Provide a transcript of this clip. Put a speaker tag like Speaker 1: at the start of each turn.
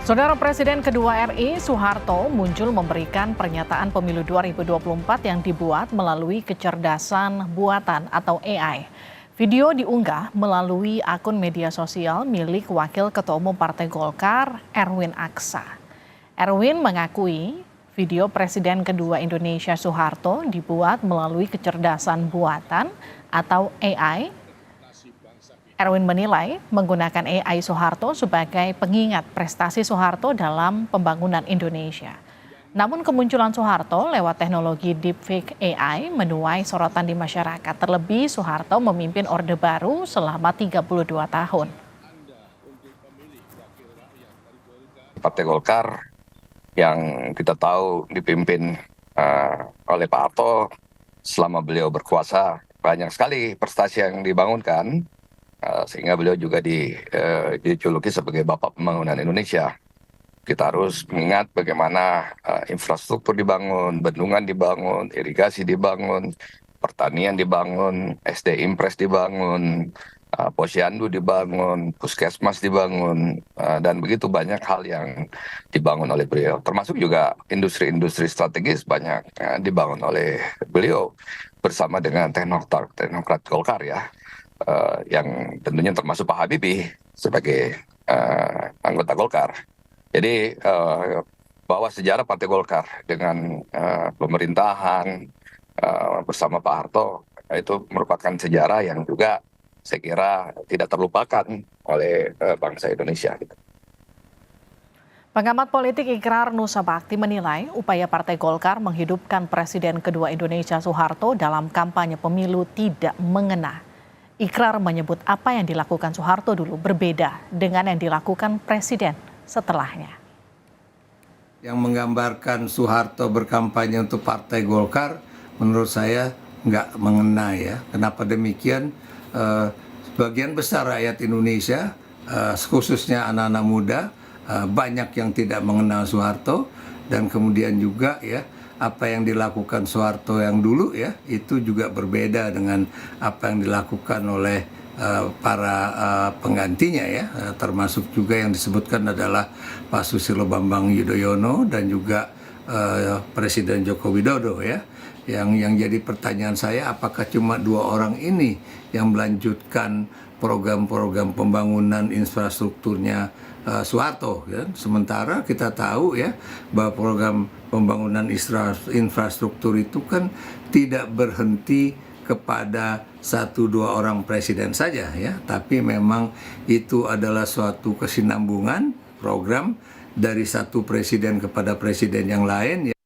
Speaker 1: Saudara Presiden kedua RI, Soeharto, muncul memberikan pernyataan pemilu 2024 yang dibuat melalui kecerdasan buatan atau AI. Video diunggah melalui akun media sosial milik Wakil Ketua Umum Partai Golkar, Erwin Aksa. Erwin mengakui video Presiden kedua Indonesia Soeharto dibuat melalui kecerdasan buatan atau AI. Erwin menilai menggunakan AI Soeharto sebagai pengingat prestasi Soeharto dalam pembangunan Indonesia. Namun kemunculan Soeharto lewat teknologi deepfake AI menuai sorotan di masyarakat. Terlebih Soeharto memimpin Orde Baru selama 32 tahun.
Speaker 2: Partai Golkar yang kita tahu dipimpin oleh Pak Harto selama beliau berkuasa, banyak sekali prestasi yang dibangunkan. Sehingga beliau juga dijuluki sebagai Bapak Pembangunan Indonesia. Kita harus mengingat bagaimana infrastruktur dibangun, bendungan dibangun, irigasi dibangun, pertanian dibangun, SD Impres dibangun, posyandu dibangun, puskesmas dibangun, dan begitu banyak hal yang dibangun oleh beliau. Termasuk juga industri-industri strategis banyak dibangun oleh beliau bersama dengan teknokrat Golkar ya. Yang tentunya termasuk Pak Habibie sebagai anggota Golkar. Jadi bahwa sejarah Partai Golkar dengan pemerintahan bersama Pak Harto itu merupakan sejarah yang juga saya kira tidak terlupakan oleh bangsa Indonesia.
Speaker 1: Pengamat politik Ikrar Nusa Bakti menilai upaya Partai Golkar menghidupkan Presiden kedua Indonesia Soeharto dalam kampanye pemilu tidak mengena. Ikrar menyebut apa yang dilakukan Soeharto dulu berbeda dengan yang dilakukan Presiden setelahnya.
Speaker 3: Yang menggambarkan Soeharto berkampanye untuk Partai Golkar menurut saya nggak mengena ya. Kenapa demikian? Sebagian besar rakyat Indonesia, khususnya anak-anak muda, banyak yang tidak mengenal Soeharto, dan kemudian juga ya apa yang dilakukan Soeharto yang dulu ya itu juga berbeda dengan apa yang dilakukan oleh para penggantinya ya, termasuk juga yang disebutkan adalah Pak Susilo Bambang Yudhoyono dan juga Presiden Joko Widodo ya. Yang jadi pertanyaan saya, apakah cuma dua orang ini yang melanjutkan program-program pembangunan infrastrukturnya Soeharto ya? Sementara kita tahu ya bahwa program pembangunan infrastruktur itu kan tidak berhenti kepada 1-2 orang presiden saja ya, tapi memang itu adalah suatu kesinambungan program dari satu presiden kepada presiden yang lain ya.